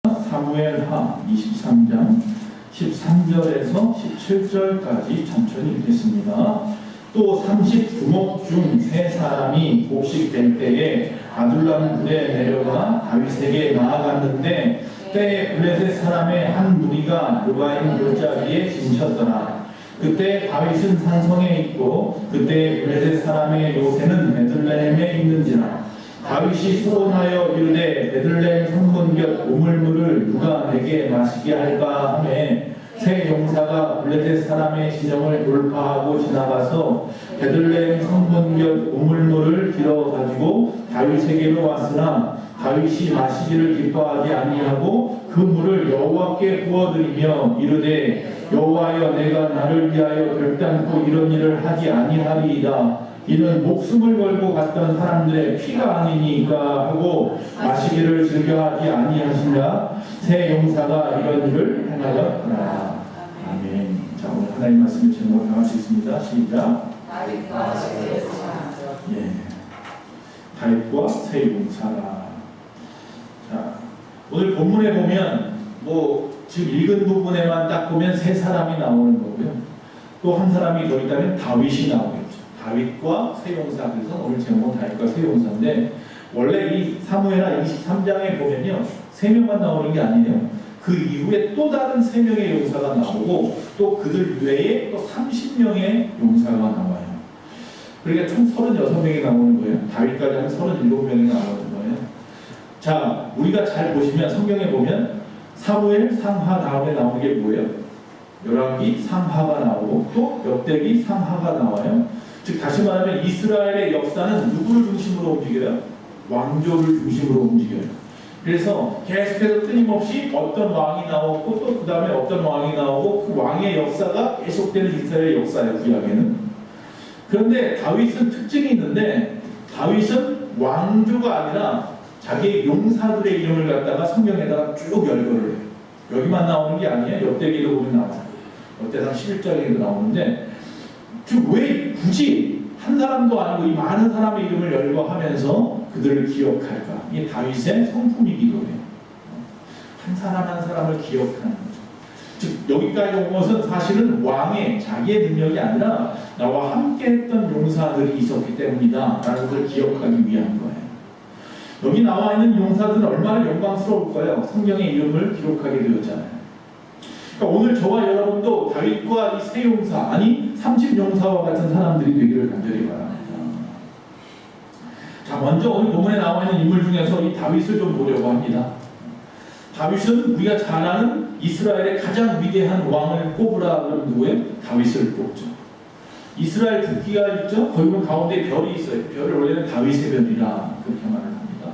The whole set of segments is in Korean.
사무엘하 23장 13절에서 17절까지 천천히 읽겠습니다. 또 30두목 중 3사람이 곡식될 때에 아둘람 굴에 내려가 다윗에게 나아갔는데 때에 블레셋 사람의 한 무리가 요바임 골짜기에 진쳤더라. 그때 다윗은 산성에 있고 그때 블레셋 사람의 요새는 베들레헴에 있는지라. 다윗이 소원하여 이르되 베들레헴 성문 곁 우물물을 누가 내게 마시게 할까 하매 새 용사가 블레셋 사람의 진영을 돌파하고 지나가서 베들레헴 성문 곁 우물물을 길어 가지고 다윗에게로 왔으나 다윗이 마시기를 기뻐하지 아니하고 그 물을 여호와께 부어드리며 이르되 여호와여 내가 나를 위하여 결단코 이런 일을 하지 아니하리이다. 이는 목숨을 걸고 갔던 사람들의 피가 아니니까 하고 마시기를 즐겨하지 아니하시냐. 새 용사가 이런 일을 행하였구나. 아멘. 자, 오늘 하나님 말씀을 제목으로 다 같이 있습니다. 시작. 다윗과 새 용사. 예, 다윗과 새 용사라. 자, 오늘 본문에 보면 지금 읽은 부분에만 딱 보면 세 사람이 나오는 거고요. 또 한 사람이 더 있다면 다윗이 나오겠죠. 다윗과 새 용사. 그래서 오늘 제목은 다윗과 새 용사인데 원래 이 사무엘하 23장에 보면요 3명만 나오는 게 아니에요. 그 이후에 또 다른 3명의 용사가 나오고 또 그들 외에 또 30명의 용사가 나와요. 그러니까 총 36명이 나오는 거예요. 다윗까지 하면 37명이 나오는 거예요. 자, 우리가 잘 보시면 성경에 보면 사무엘 상하 다음에 나오는 게 뭐예요? 열왕기 상하가 나오고 또 역대기 상하가 나와요. 즉 다시 말하면 이스라엘의 역사는 누구를 중심으로 움직여요? 왕조를 중심으로 움직여요. 그래서 계속해서 끊임없이 어떤 왕이 나오고 또 그 다음에 어떤 왕이 나오고 그 왕의 역사가 계속되는 이스라엘의 역사예요. 구약에는. 그런데 다윗은 특징이 있는데 다윗은 왕조가 아니라 자기의 용사들의 이름을 갖다가 성경에다가 쭉 열거를 해요. 여기만 나오는 게 아니에요. 역대기도 보면 나와요. 역대상 11장에도 나오는데 즉 왜 굳이 한 사람도 아니고 이 많은 사람의 이름을 열거하면서 그들을 기억할까? 이게 다윗의 성품이기도 해요. 한 사람 한 사람을 기억하는 거죠. 즉 여기까지 온 것은 사실은 왕의 자기의 능력이 아니라 나와 함께 했던 용사들이 있었기 때문이다 라는 것을 기억하기 위한 거예요. 여기 나와 있는 용사들은 얼마나 영광스러울까요? 성경의 이름을 기록하게 되었잖아요. 그러니까 오늘 저와 여러분도 다윗과 이 새 용사, 아니 30용사와 같은 사람들이 되기를 간절히 바랍니다. 자, 먼저 오늘 본문에 나와 있는 인물 중에서 이 다윗을 좀 보려고 합니다. 다윗은 우리가 잘 아는 이스라엘의 가장 위대한 왕을 꼽으라 그러면 누구예요? 다윗을 뽑죠. 이스라엘 국기가 있죠? 거기 보면 가운데 별이 있어요. 별을 원래는 다윗의 별이라 그렇게 말을 합니다.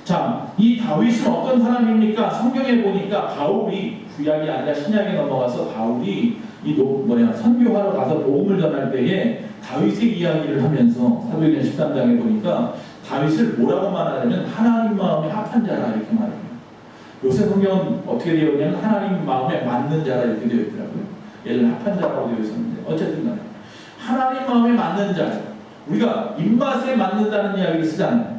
자, 이 다윗은 어떤 사람입니까? 성경에 보니까 바울이 구약이 아니라 신약에 넘어가서 바울이 선교하러 가서 복음을 전할 때에 다윗의 이야기를 하면서 사도행전 13장에 보니까 다윗을 뭐라고 말하냐면 하나님 마음에 합한 자라 이렇게 말해요. 요새 성경은 어떻게 되어 있냐면 하나님 마음에 맞는 자라 이렇게 되어 있더라고요. 예전에 합한 자라고 되어 있었는데 어쨌든 간에 하나님 마음에 맞는 자. 우리가 입맛에 맞는다는 이야기를 쓰잖아요.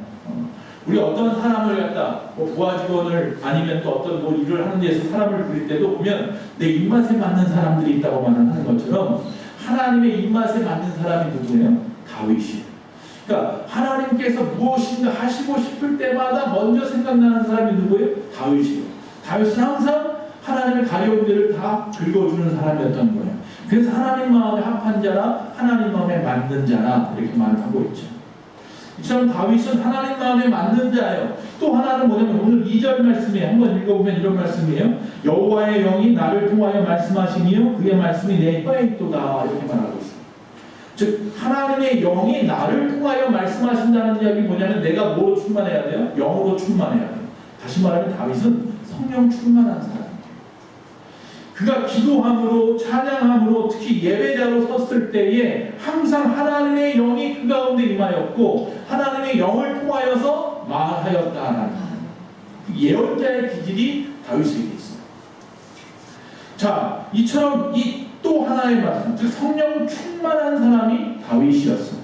우리 어떤 사람을 갖다 부하 직원을 아니면 또 어떤 일을 하는 데서 사람을 부릴 때도 보면 내 입맛에 맞는 사람들이 있다고 말하는 것처럼 하나님의 입맛에 맞는 사람이 누구예요? 다윗이에요. 그러니까 하나님께서 무엇인가 하시고 싶을 때마다 먼저 생각나는 사람이 누구예요? 다윗이에요. 다윗은 항상 하나님의 가려운 데를 다 긁어주는 사람이었던 거예요. 그래서 하나님 마음에 합한 자라, 하나님 마음에 맞는 자라 이렇게 말을 하고 있죠. 이처럼 다윗은 하나님 마음에 맞는 자예요. 또 하나는 뭐냐면 오늘 2절 말씀에 한번 읽어보면 이런 말씀이에요. 여호와의 영이 나를 통하여 말씀하시니요 그의 말씀이 내 혀에 있도다 이렇게 말하고 있어요. 즉 하나님의 영이 나를 통하여 말씀하신다는 이야기 뭐냐면 내가 뭐로 충만해야 돼요? 영으로 충만해야 돼요. 다시 말하면 다윗은 성령 충만한 사람이에요. 그가 기도함으로 찬양함으로 특히 예배자로 섰을 때에 항상 하나님의 영이 그 가운데 임하였고 하나님의 영을 통하여서 말하였다라는 그 예언자의 기질이 다윗에게 있어요. 자, 이처럼 이 또 하나의 말씀, 즉 성령 충만한 사람이 다윗이었어요.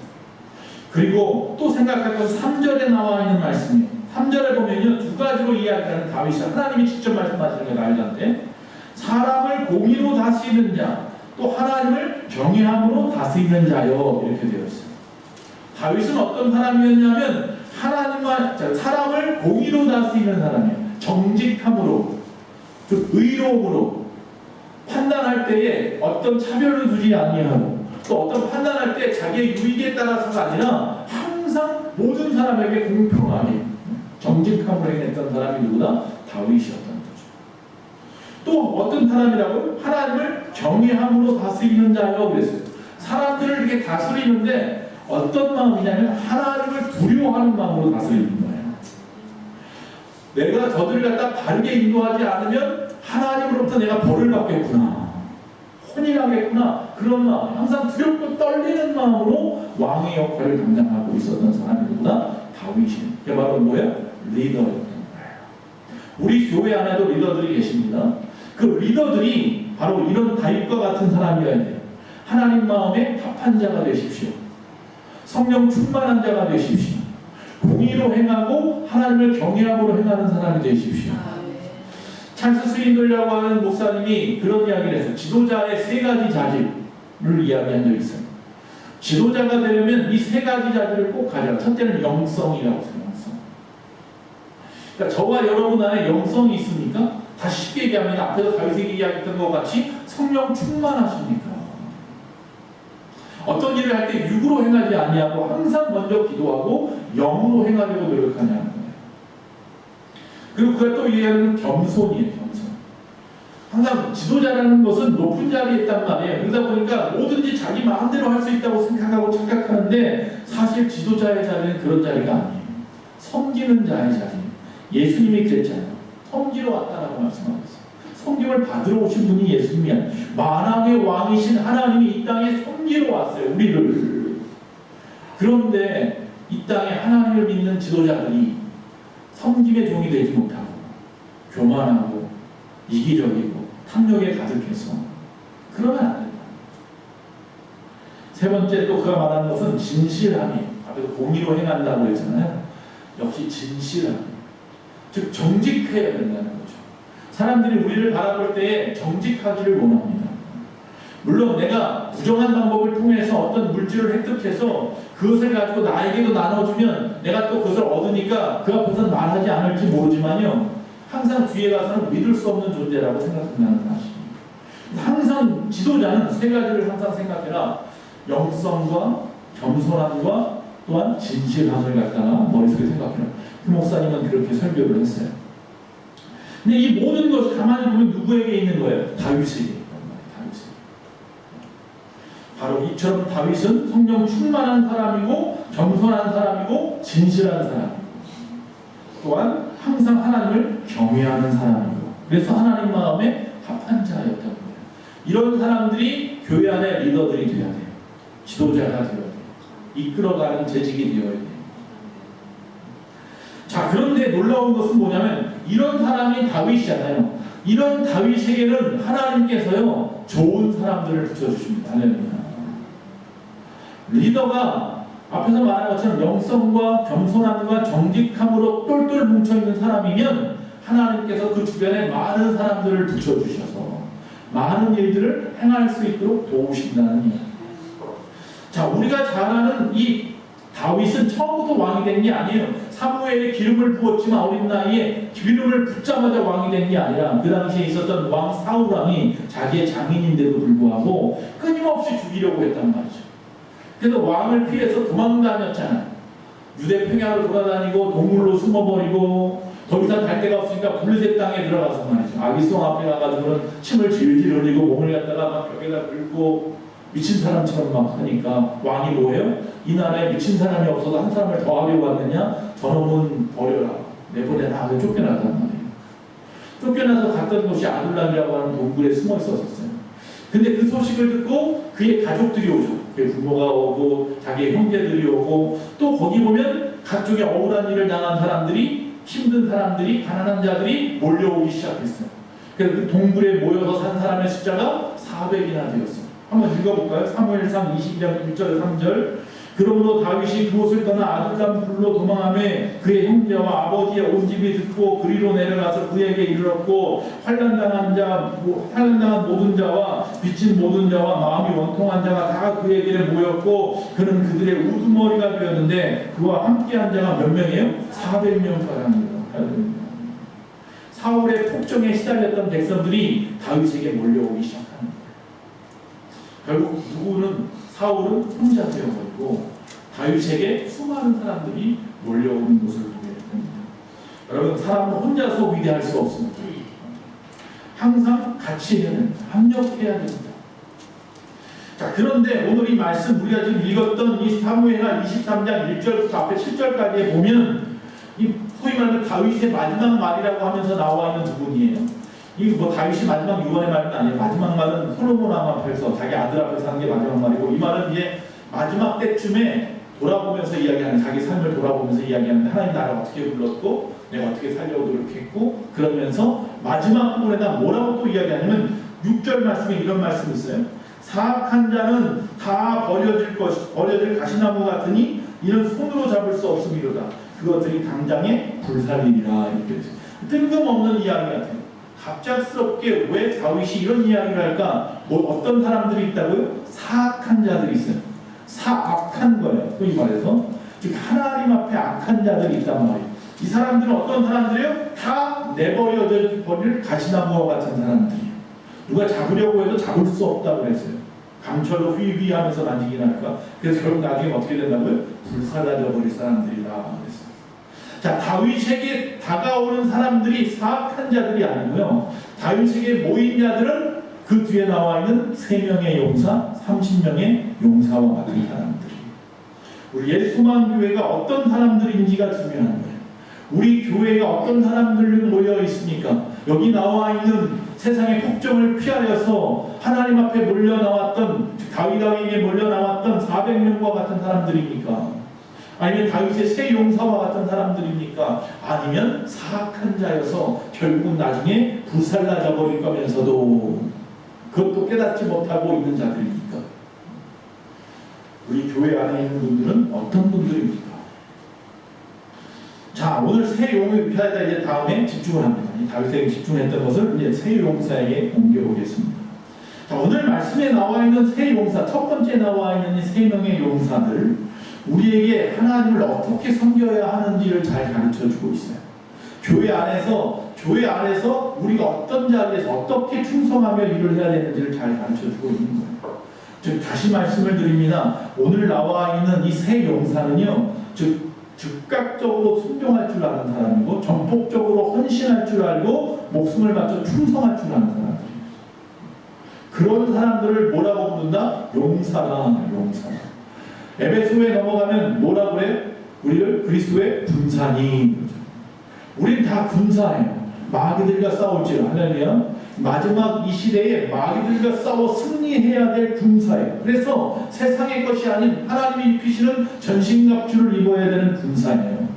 그리고 또 생각할 건 3절에 나와 있는 말씀이에요. 3절에 보면요, 두 가지로 이야기하는 다윗이 하나님이 직접 말씀하시는 게 나일한테 사람을 공의로 다스리는 자, 또 하나님을 경외함으로 다스리는 자요, 이렇게 되어 있어요. 다윗은 어떤 사람이었냐면 사람을 공의로 다스리는 사람이에요. 정직함으로, 즉 의로움으로 판단할 때에 어떤 차별을 두지 아니하고, 또 어떤 판단할 때 자기의 유익에 따라서가 아니라 항상 모든 사람에게 공평하게 정직함으로 행했던 사람이 누구다? 다윗이었던 거죠. 또 어떤 사람이라고? 하나님을 경외함으로 다스리는 자요, 그랬어요. 사람들을 이렇게 다스리는데 어떤 마음이냐면 하나님을 두려워하는 마음으로 다스리는 거예요. 내가 저들을 갖다 바르게 인도하지 않으면 하나님으로부터 내가 벌을 받겠구나, 혼이 나겠구나, 그런 마음, 항상 두렵고 떨리는 마음으로 왕의 역할을 담당하고 있었던 사람이 누구다? 다윗이. 그게 바로 뭐예요? 리더였던 거예요. 우리 교회 안에도 리더들이 계십니다. 그 리더들이 바로 이런 다윗과 같은 사람이어야 돼요. 하나님 마음에 합한 자가 되십시오. 성령 충만한 자가 되십시오. 공의로 행하고 하나님을 경외함으로 행하는 사람이 되십시오. 찰스 스윈들이라고 하는 목사님이 그런 이야기를 했어요. 지도자의 세 가지 자질을 이야기한 적이 있어요. 지도자가 되려면 이 세 가지 자질을 꼭 가져라. 첫째는 영성이라고 해요. 영성. 그러니까 저와 여러분 안에 영성이 있습니까? 다시 쉽게 얘기하면 앞에서 다윗이 이야기했던 것 같이 성령 충만하십니까? 어떤 일을 할 때 육으로 행하지 아니하고 항상 먼저 기도하고 영으로 행하려고 노력하냐는 거예요. 그리고 그가 또 얘기하는 겸손이에요. 겸손. 항상 지도자라는 것은 높은 자리에 있단 말이에요. 그러다 보니까 뭐든지 자기 마음대로 할 수 있다고 생각하고 착각하는데 사실 지도자의 자리는 그런 자리가 아니에요. 섬기는 자의 자리예요. 예수님이 그랬잖아요. 섬기러 왔다라고 말씀하고 있어요. 섬김을 받으러 오신 분이 예수님이 아니에요. 만왕의 왕이신 하나님이 이 땅에 섬기러 왔어요. 우리를. 그런데 이 땅에 하나님을 믿는 지도자들이 섬김의 종이 되지 못하고 교만하고 이기적이고 탐욕에 가득해서 그러면 안 된다. 세 번째 또 그가 말하는 것은 진실함이에요. 앞에서 공의로 행한다고 했잖아요. 역시 진실함. 즉 정직해야 된다는 거죠. 사람들이 우리를 바라볼 때에 정직하기를 원합니다. 물론 내가 부정한 방법을 통해서 어떤 물질을 획득해서 그것을 가지고 나에게도 나눠주면 내가 또 그것을 얻으니까 그 앞에서는 말하지 않을지 모르지만요, 항상 뒤에 가서는 믿을 수 없는 존재라고 생각한다는 사실입니다. 항상 지도자는 세 가지를 항상 생각해라. 영성과 겸손함과 또한 진실함을 갖다가 머릿속에 생각해라. 그 목사님은 그렇게 설교를 했어요. 근데 이 모든 것이 가만히 보면 누구에게 있는 거예요? 다윗에게 있는 거예요. 다윗에게. 바로 이처럼 다윗은 성령 충만한 사람이고 겸손한 사람이고 진실한 사람이고 또한 항상 하나님을 경외하는 사람이고 그래서 하나님 마음에 합한 자였던 거예요. 이런 사람들이 교회 안에 리더들이 되어야 돼요. 지도자가 되어야 돼요. 이끌어가는 재직이 되어야 돼요. 자, 그런데 놀라운 것은 뭐냐면 이런 사람이 다윗이잖아요. 이런 다윗에게는 하나님께서요 좋은 사람들을 붙여주십니다. 할렐루야. 리더가 앞에서 말한 것처럼 영성과 겸손함과 정직함으로 똘똘 뭉쳐있는 사람이면 하나님께서 그 주변에 많은 사람들을 붙여주셔서 많은 일들을 행할 수 있도록 도우신다는 이야기. 자, 우리가 잘 아는 이 다윗은 처음부터 왕이 된 게 아니에요. 사무엘이 기름을 부었지만 어린 나이에 기름을 붓자마자 왕이 된 게 아니라 그 당시에 있었던 왕 사울 왕이 자기의 장인인데도 불구하고 끊임없이 죽이려고 했단 말이죠. 그래서 왕을 피해서 도망다녔잖아요. 유대 평야로 돌아다니고 동굴로 숨어버리고 더 이상 갈 데가 없으니까 블레셋 땅에 들어가서 말이죠. 아기송 앞에 가가지고는 침을 질질 흘리고 몸을 갖다가 막 벽에다 긁고 미친 사람처럼 막 하니까 왕이 뭐예요? 이 나라에 미친 사람이 없어도 한 사람을 더 하려고 하느냐? 저놈은 버려라. 내보내라. 하고 쫓겨났단 말이에요. 쫓겨나서 갔던 곳이 아둘람이라고 하는 동굴에 숨어 있었어요. 근데 그 소식을 듣고 그의 가족들이 오죠. 그의 부모가 오고 자기의 형제들이 오고 또 거기 보면 각종의 억울한 일을 당한 사람들이 힘든 사람들이 가난한 자들이 몰려오기 시작했어요. 그래서 그 동굴에 모여서 산 사람의 숫자가 400이나 되었어요. 한번 읽어볼까요? 사무엘상 22장 1절 3절 그러므로 다윗이 그곳을 떠나 아둘람 굴로 도망하며 그의 형제와 아버지의 온 집이 듣고 그리로 내려가서 그에게 이르렀고 환난당한 모든 자와 빚진 모든 자와 마음이 원통한 자가 다 그에게 모였고 그는 그들의 우두머리가 되었는데 그와 함께한 자가 몇 명이에요? 400명 가량이에요. 사울의 폭정에 시달렸던 백성들이 다윗에게 몰려오기 시작합니다. 결국 사울은 혼자 되어버리고 다윗에게 수많은 사람들이 몰려오는 것을 보게 됩니다. 여러분, 사람은 혼자서 위대할 수 없습니다. 항상 같이 해야 됩니다. 협력해야 됩니다. 자, 그런데 오늘 이 말씀 우리가 지금 읽었던 이 사무엘하 23장 1절부터 앞에 7절까지에 보면 이 소위 말하는 다윗의 마지막 말이라고 하면서 나와 있는 부분이에요. 이 다윗이 마지막 유언의 말은 아니에요. 마지막 말은 솔로몬 왕 앞에서 자기 아들 앞에서 하는 게 마지막 말이고, 이 말은 이제 마지막 때쯤에 돌아보면서 이야기하는, 자기 삶을 돌아보면서 이야기하는데 하나님 나를 어떻게 불렀고 내가 어떻게 살려고 노력했고, 그러면서 마지막 부분에다 뭐라고 또 이야기하냐면 6절 말씀에 이런 말씀이 있어요. 사악한 자는 다 버려질 가시나무 같으니 이는 손으로 잡을 수 없음이로다. 그것들이 당장에 불살리리라. 이렇게 했어요. 뜬금없는 이야기 같아요. 갑작스럽게 왜 다윗이 이런 이야기를 할까? 어떤 사람들이 있다고요? 사악한 자들이 있어요. 사악한 거예요. 소위 말해서. 즉 하나님 앞에 악한 자들이 있단 말이에요. 이 사람들은 어떤 사람들이에요? 다 내버려질 가시나무와 같은 사람들이에요. 누가 잡으려고 해도 잡을 수 없다고 그랬어요. 강철로 휘휘 하면서 만지긴 할까? 그래서 결국 나중에 어떻게 된다고요? 불사라져 버릴 사람들이다 그랬어요. 자, 다윗에게 다가오는 사람들이 사악한 자들이 아니고요. 다윗에게 모인 자들은 그 뒤에 나와 있는 3명의 용사, 30명의 용사와 같은 사람들이에요. 우리 예수소망교회가 어떤 사람들인지가 중요한 거예요. 우리 교회가 어떤 사람들로 모여 있습니까? 여기 나와 있는 세상의 폭정을 피하려서 하나님 앞에 몰려 나왔던, 다윗 왕에게 몰려 나왔던 400명과 같은 사람들입니까? 아니면 다윗의 세 용사와 같은 사람들입니까? 아니면 사악한 자여서 결국은 나중에 불살라져 버릴 거면서도 그것도 깨닫지 못하고 있는 자들입니까? 우리 교회 안에 있는 분들은 어떤 분들입니까? 자, 오늘 세 용사에다 이제 다음에 집중을 합니다. 이 다윗에게 집중했던 것을 이제 세 용사에게 옮겨보겠습니다. 자, 오늘 말씀에 나와 있는 세 용사, 첫 번째 나와 있는 이 3명의 용사들, 우리에게 하나님을 어떻게 섬겨야 하는지를 잘 가르쳐주고 있어요. 교회 안에서 우리가 어떤 자리에서 어떻게 충성하며 일을 해야 되는지를 잘 가르쳐주고 있는 거예요. 즉, 다시 말씀을 드립니다. 오늘 나와 있는 이 세 용사는요, 즉각적으로 순종할 줄 아는 사람이고, 전폭적으로 헌신할 줄 알고, 목숨을 바쳐 충성할 줄 아는 사람들이에요. 그런 사람들을 뭐라고 부른다? 용사라. 에베소에 넘어가면 뭐라고 그래요? 우리를 그리스도의 군사니. 우린 다 군사예요. 마귀들과 싸울지라. 할렐루야. 마지막 이 시대에 마귀들과 싸워 승리해야 될 군사예요. 그래서 세상의 것이 아닌 하나님이 입히시는 전신갑주를 입어야 되는 군사예요.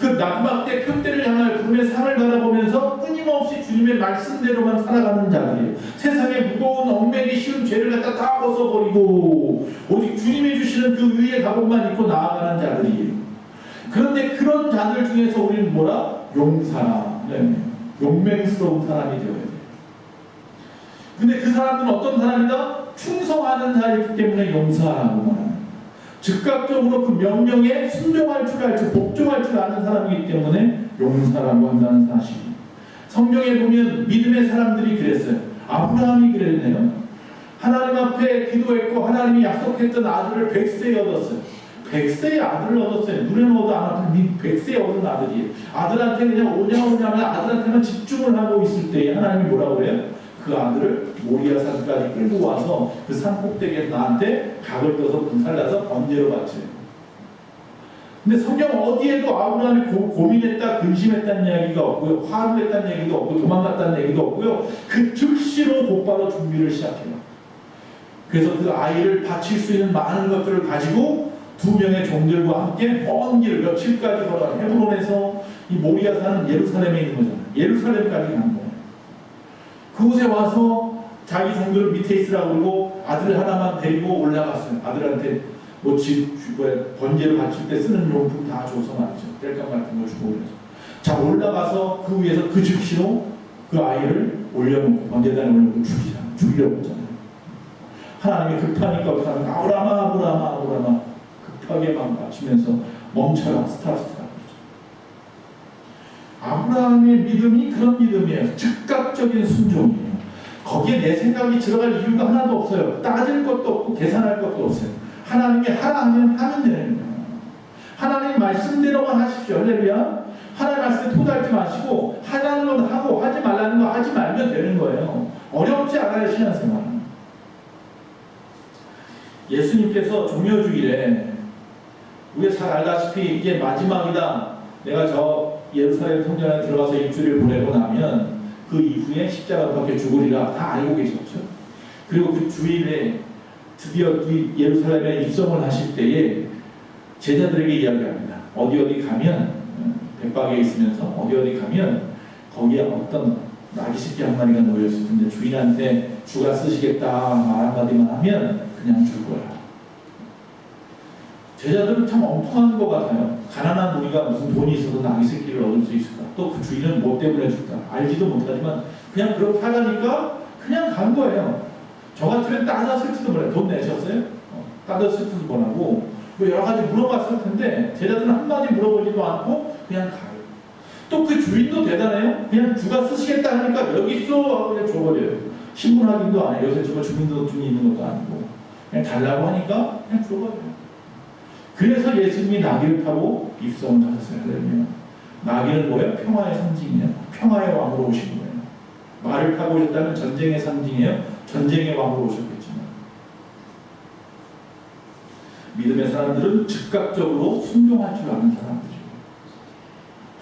그 마지막 때 표대를 향할 구름의 산을 바라보면서 끊임없이 주님의 말씀대로만 살아가는 자들이에요. 세상에 무거운 얽매기 쉬운 죄를 갖다 다 벗어버리고 오직 주님이 주시는 그 의의 갑옷만 입고 나아가는 자들이에요. 그런데 그런 자들 중에서 우리는 뭐라? 용사라. 네. 용맹스러운 사람이 되어야 돼요. 근데 그 사람들은 어떤 사람이다? 충성하는 자이기 때문에 용사라고 말합니다. 즉각적으로 그 명령에 순종할 줄 알지, 복종할 줄 아는 사람이기 때문에 용사라고 한다는 사실입니다. 성경에 보면 믿음의 사람들이 그랬어요. 아브라함이 그랬네요. 하나님 앞에 기도했고 하나님이 약속했던 아들을 100세에 얻었어요. 100세의 아들을 얻었어요. 눈에 넣어도 안 아픈 100세에 얻은 아들이에요. 아들한테 그냥 오냐오냐면 아들한테만 집중을 하고 있을 때 하나님이 뭐라고 그래요? 그 아들을 모리아산까지 끌고 와서 그 산 꼭대기에서 나한테 각을 떠서 분살라서 번제로 바쳐요. 근데 성경 어디에도 아브라함이 고민했다, 근심했다는 이야기가 없고요. 화를 했다는 얘기도 없고 도망갔다는 얘기도 없고요. 그 즉시로 곧바로 준비를 시작해요. 그래서 그 아이를 바칠 수 있는 많은 것들을 가지고 2명의 종들과 함께 먼 길을 며칠까지 걸어 헤브론에서 이 모리아산은 예루살렘에 있는 거잖아요. 예루살렘까지 간 거예요. 그곳에 와서 자기 종들을 밑에 있으라고 그러고 아들 하나만 데리고 올라갔어요. 아들한테 번제를 바칠 때 쓰는 용품 다 줘서 말이죠. 땔감 같은 거 주고 그래서. 자, 올라가서 그 위에서 그 즉시로 그 아이를 올려놓고 번제단에 올려놓고 죽이려고 하잖아요. 하나님이 급하니까 어떻게 하면 아브라함아 급하게 막 맞추면서 멈춰라 스타스타. 아브라함의 믿음이 그런 믿음이에요. 즉각적인 순종이에요. 거기에 내 생각이 들어갈 이유가 하나도 없어요. 따질 것도 없고 계산할 것도 없어요. 하나님이 하라 하면 하면 되는 거예요. 하나님 말씀대로만 하십시오. 할렐루야. 하나님 말씀에 토달지 마시고 하라는 건 하고 하지 말라는 거 하지 말면 되는 거예요. 어렵지 않아요. 신앙생활은. 예수님께서 종려주일에 우리가 잘 알다시피 이게 마지막이다. 내가 저 예루살렘 성전에 들어가서 일주일을 보내고 나면 그 이후에 십자가 밖에 죽으리라 다 알고 계셨죠. 그리고 그 주일에 드디어 예루살렘에 입성을 하실 때에 제자들에게 이야기합니다. 어디 가면 백박에 있으면서 어디 가면 거기에 어떤 나귀 새끼 한 마리가 놓여있을 텐데 주인한테 주가 쓰시겠다 말 한마디만 하면 그냥 줄 거야. 제자들은 참 엉뚱한 것 같아요. 가난한 우리가 무슨 돈이 있어도 나귀 새끼를 얻을 수 있을까? 또 그 주인은 뭐 때문에 줄까? 알지도 못하지만 그냥 그렇게 하라니까 그냥 간 거예요. 저 같으면 따졌을지도 몰라요. 돈 내셨어요? 따졌을지도 몰라고 뭐 여러 가지 물어봤을 텐데 제자들은 한마디 물어보지도 않고 그냥 가요. 또 그 주인도 대단해요. 그냥 주가 쓰시겠다 하니까 여기 있어 하고 그냥 줘버려요. 신분 확인도 안 해요. 요새 저거 주민등록증이 있는 것도 아니고 그냥 달라고 하니까 그냥 줘버려요. 그래서 예수님이 나귀를 타고 입성을 하셨어요. 그러면 나귀는 뭐예요? 평화의 상징이에요. 평화의 왕으로 오신 거예요. 말을 타고 오셨다면 전쟁의 상징이에요. 전쟁의 왕으로 오셨겠지만 믿음의 사람들은 즉각적으로 순종할 줄 아는 사람들이에요.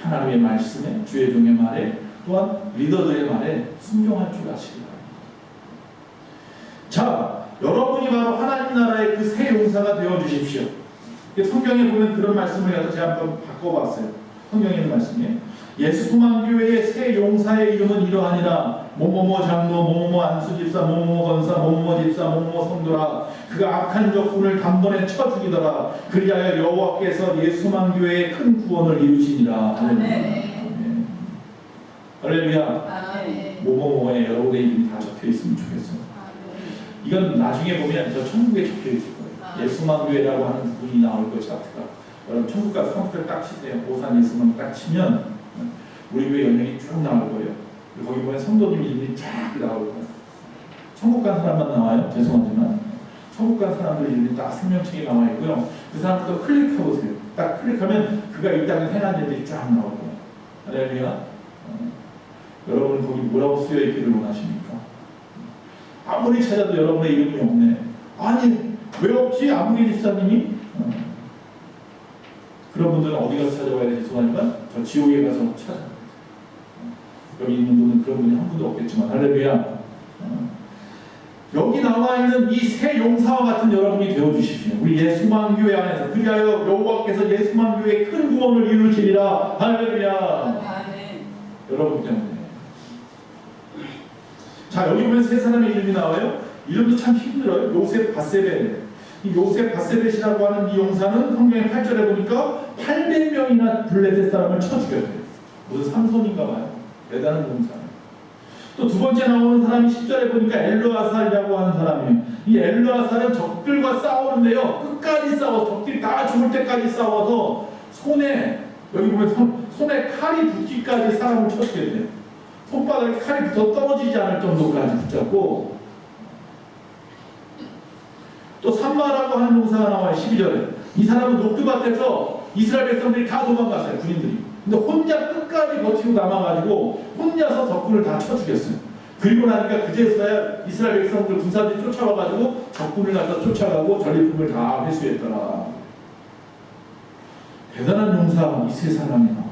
하나님의 말씀에, 주의 종의 말에, 또한 리더들의 말에 순종할 줄 아시기 바랍니다. 자, 여러분이 바로 하나님 나라의 그 새 용사가 되어 주십시오. 성경에 보면 그런 말씀을 갖다 제가 한번 바꿔봤어요. 성경에 있는 말씀이에요. 예수 소망교회의 새 용사의 이름은 이러하니라. 뭐뭐뭐 장로, 뭐뭐뭐 안수집사, 뭐뭐뭐 권사, 뭐뭐뭐 집사, 뭐뭐뭐 성도라. 그가 악한 적군을 단번에 쳐 죽이더라. 그리하여 여호와께서 예수 소망교회의 큰 구원을 이루시니라. 할렐루야. 뭐뭐뭐에 여러분의 이름이 다 적혀 있으면 좋겠어요. 이건 나중에 보면 저 천국에 적혀 있을 거예요. 예수만교회라고 하는 분이 나올 것이 같아요. 여러분 천국 가서 컴퓨터를 딱 치세요. 오산 예수만 딱 치면 우리 교회 연령이 쭉 나올 거예요. 그리고 거기 보면 성도님 이름이 쫙 나올 거예요. 천국 간 사람만 나와요. 죄송하지만 천국 간 사람들 이름이 딱 생명책에 나와 있고요. 그 사람부터 클릭해 보세요. 딱 클릭하면 그가 이 땅에 행한 일들이 쫙 나올 거예요. 할렐루야. 여러분 거기 뭐라고 쓰여 있기를 원하십니까? 아무리 찾아도 여러분의 이름이 없네. 아니 왜 없지? 아무리 집사님이 그런 분들은 어디 가서 찾아와야 되지? 죄송하지만 저 지옥에 가서 찾아요. 여기 있는 분은 그런 분이 한 분도 없겠지만 할렐루야. 여기 나와 있는 이 새 용사와 같은 여러분이 되어 주십시오. 우리 예수만교회 안에서 그리하여 여호와께서 예수만교회의 큰 구원을 이루시리라. 할렐루야. 여러분 때문에. 자, 여기 보면 세 사람의 이름이 나와요. 이름도 참 힘들어요. 요셉 바세벳. 이 요셉 바세벳이라고 하는 이 용사는 성경의 8절에 보니까 800명이나 블레셋 사람을 쳐 죽였대요. 무슨 삼손인가 봐요. 대단한 용사예요. 또 두 번째 나오는 사람이 10절에 보니까 엘르아살이라고 하는 사람이에요. 이 엘르아살은 적들과 싸우는데요. 끝까지 싸워서 적들이 다 죽을 때까지 싸워서 손에 여기 보면 손에 칼이 붙기까지 사람을 쳐 죽였대요. 손바닥에 칼이 붙어 떨어지지 않을 정도까지 붙잡고 또 삼마라고 하는 용사가 나와요. 12절에 이 사람은 녹두밭에서 이스라엘 백성들이 다 도망갔어요. 군인들이. 근데 혼자 끝까지 버티고 남아가지고 혼자서 적군을 다 쳐 죽였어요. 그리고 나니까 그제서야 이스라엘 백성들 군사들이 쫓아와가지고 적군을 갖다 쫓아가고 전리품을 다 회수했더라. 대단한 용사 이 세 사람이 나와요.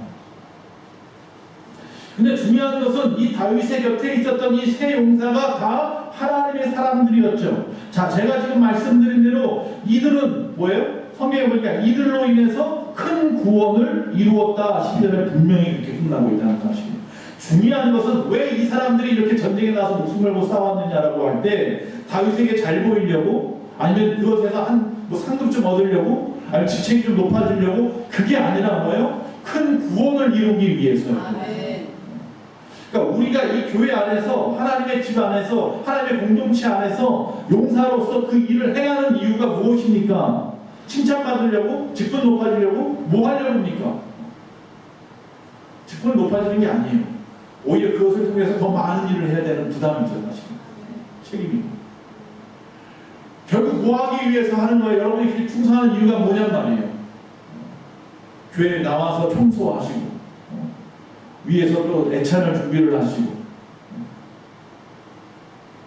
근데 중요한 것은 이 다윗의 곁에 있었던 이 세 용사가 다 하나님의 사람들이었죠. 자, 제가 지금 말씀드린 대로 이들은 뭐예요? 성경에 보니까 이들로 인해서 큰 구원을 이루었다. 12절에 분명히 그렇게 끝나고 있다는 사실이에요. 중요한 것은 왜 이 사람들이 이렇게 전쟁에 나서 목숨 걸고 싸웠느냐라고 할 때 다윗에게 잘 보이려고 아니면 그것에서 한 뭐 상급 좀 얻으려고, 아니면 직책이 좀 높아지려고, 그게 아니라 뭐예요? 큰 구원을 이루기 위해서요. 그러니까 우리가 이 교회 안에서, 하나님의 집 안에서, 하나님의 공동체 안에서 용사로서 그 일을 행하는 이유가 무엇입니까? 칭찬받으려고? 직분 높아지려고? 뭐 하려고 합니까? 직분이 높아지는 게 아니에요. 오히려 그것을 통해서 더 많은 일을 해야 되는 부담이죠, 사실. 책임이. 결국 뭐 하기 위해서 하는 거예요? 여러분이 이렇게 충성하는 이유가 뭐냔 말이에요. 교회에 나와서 청소하시고, 위에서 또 애찬을 준비를 하시고,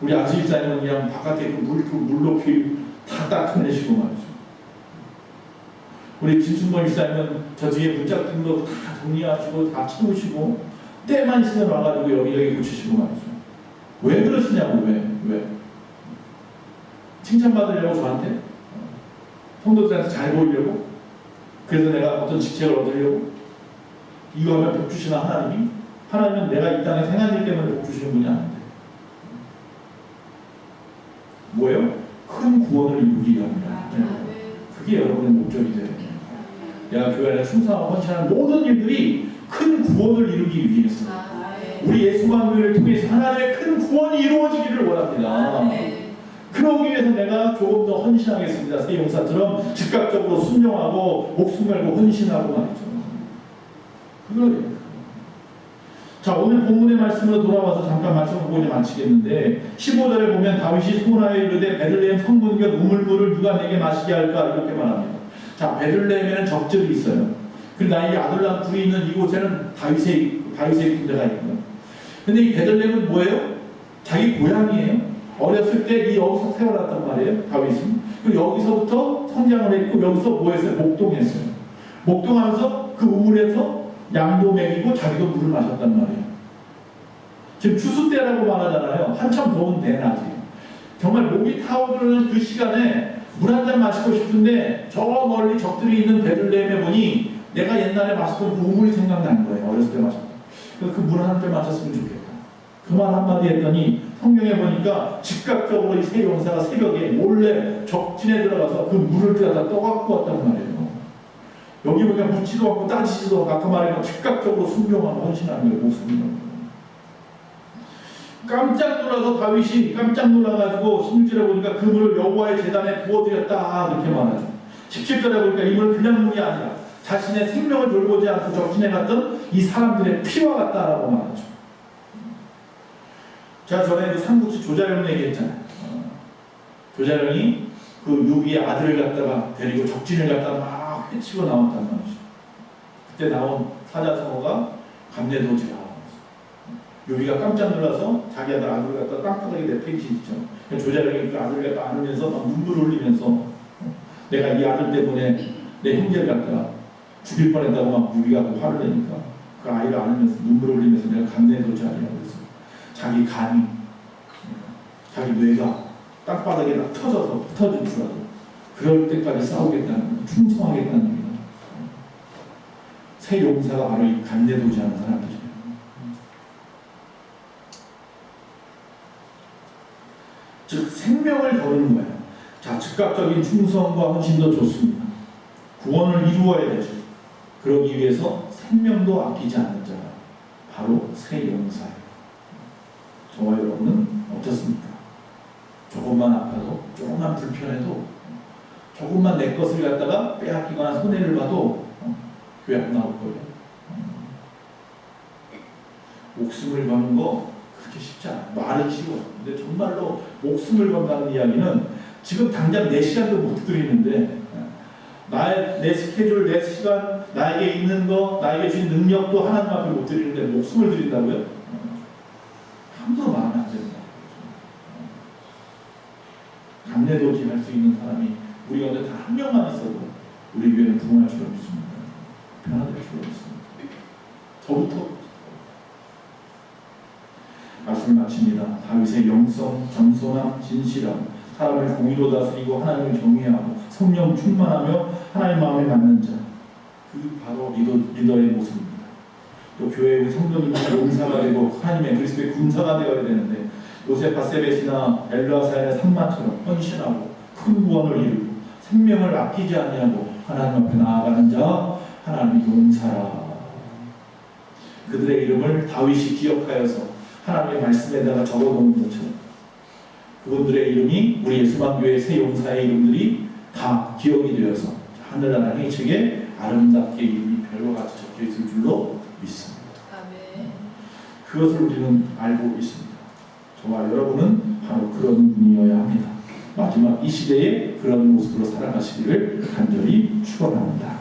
우리 아수입사님은 그냥 바깥에 물 높이 다 닦아내시고 말이죠. 우리 진순범 입사님은 저 뒤에 문짝 뜬 거 다 정리하시고 다 채우시고 때만 있으면 와가지고 여기저기 고치시고 말이죠. 왜 그러시냐고. 왜? 칭찬받으려고 저한테? 성도들한테 잘 보이려고? 그래서 내가 어떤 직책을 얻으려고? 이거 하면 복 주시나 하나님이? 하나님은 내가 이 땅에 행한 일 때문에 복 주시는 분이 아닌데. 뭐예요? 큰 구원을 이루기 위함이라. 그게 여러분의 목적이 돼요. 내가 교회 안에 충성하고 헌신하는 모든 일들이 큰 구원을 이루기 위해서, 우리 예수만교회를 통해서 하나님의 큰 구원이 이루어지기를 원합니다. 그러기 위해서 내가 조금 더 헌신하겠습니다. 새 용사처럼 즉각적으로 순종하고 목숨 걸고 헌신하고 말이죠. 그거예요. 자, 오늘 본문의 말씀으로 돌아와서 잠깐 말씀을 보고 이제 마치겠는데, 15절에 보면 다윗이 소나에 이르되 베들레헴 성문 곁 우물물을 누가 내게 마시게 할까, 이렇게 말합니다. 자, 베들레헴에는 적들이 있어요. 그리고 나에게 아둘람 굴이 있는 이곳에는 다윗의 군대가 있고요. 근데 이 베들레헴은 뭐예요? 자기 고향이에요. 어렸을 때 여기서 태어났단 말이에요, 다윗은. 그리고 여기서부터 성장을 했고, 여기서 뭐 했어요? 목동했어요. 목동하면서 그 우물에서 양도 먹이고 자기도 물을 마셨단 말이에요. 지금 추수 때라고 말하잖아요. 한참 더운 대낮이. 정말 목이 타오르는 그 시간에 물 한 잔 마시고 싶은데 저 멀리 적들이 있는 베들레헴에 보니 내가 옛날에 마셨던 그 우물이 생각나는 거예요. 어렸을 때 마셨던. 그래서 그 물 한 잔 마셨으면 좋겠다. 그 말 한마디 했더니 성경에 보니까 즉각적으로 이 세 용사가 새벽에 몰래 적진에 들어가서 그 물을 뜯어다 떠갖고 왔단 말이에요. 여기 보니까 묻지도 않고 따지지도 않고, 아까 말했던 즉각적으로 순종하고 헌신하는 거예요. 목숨을. 깜짝 놀라서 다윗이 깜짝 놀라가지고 16절에 보니까 그 물을 여호와의 제단에 부어드렸다, 이렇게 말하죠. 17절에 보니까 이 물은 그냥 물이 아니라 자신의 생명을 돌보지 않고 적진에 갔던 이 사람들의 피와 같다라고 말하죠. 제가 전에 그 삼국지 조자룡 얘기했잖아요. 조자룡이 그 유비의 아들을 갖다가 데리고 적진을 갖다가 막 해치고 나왔단 말이죠. 그때 나온 사자성어가 감내도지라. 유비가 깜짝 놀라서 자기 아들을 갖다 땅바닥에 내팽개치죠. 조자룡이 그 아들을 갖다 안으면서 막 눈물을 흘리면서 내가 이 아들 때문에 내 형제를 갖다가 죽일 뻔했다고 막 유비가 화를 내니까 그 아이를 안으면서 눈물을 흘리면서 내가 감내도지라고 그랬어요. 자기 간이, 자기 뇌가 땅바닥에 다 터져서 흩어진 줄알고 그럴 때까지 싸우겠다는, 충성하겠다는 겁니다. 새 용사가 바로 이 감내도지하는 사람들이에요. 즉 생명을 거두는 거예요. 자, 즉각적인 충성과 헌신도 좋습니다. 구원을 이루어야 되죠. 그러기 위해서 생명도 아끼지 않는 자가 바로 새 용사예요. 저와 여러분은 어떻습니까? 조금만 아파도, 조금만 불편해도, 조금만 내 것을 갖다가 빼앗기거나 손해를 봐도 교회 안 나올 거예요. 목숨을 거는 거 그렇게 쉽지 않아요. 말은 쉬워요. 근데 정말로 목숨을 건다는 이야기는 지금 당장 내 시간도 못 드리는데 내 스케줄, 내 시간, 나에게 있는 거, 나에게 주신 능력도 하나님 앞에 못 드리는데 목숨을 드린다고요? 함부로 말하면 안 됩니다. 감내도지 할 수 있는 사람이 우리 가운데 단 한 명만 있어도 우리 교회는 부흥할 필요 없습니다. 변화될 필요 없습니다. 저부터 말씀을 마칩니다. 다윗의 영성, 겸손함, 진실함, 사람을 공의로 다스리고 하나님을 경외하고 성령 충만하며 하나님 마음에 맞는 자, 그 바로 리더의 모습입니다. 또 교회의 성도님들이 용사가 되고 하나님의 그리스도의 군사가 되어야 되는데 요셉 바세벳이나 엘르아사의 산마처럼 헌신하고 큰 구원을 이루고 생명을 아끼지 아니하고 하나님 앞에 나아가는 자 하나님이 용사라. 그들의 이름을 다윗이 기억하여서 하나님의 말씀에다가 적어놓은 것처럼 그분들의 이름이 우리 예수만교회 새 용사의 이름들이 다 기억이 되어서 하늘나라 행책에 아름답게 이름이 별과 같이 적혀 있을 줄로 믿습니다. 아멘. 그것을 우리는 알고 있습니다. 저와 여러분은 바로 그런 분이어야 합니다. 마지막 이 시대에 그런 모습으로 살아가시기를 간절히 축원합니다.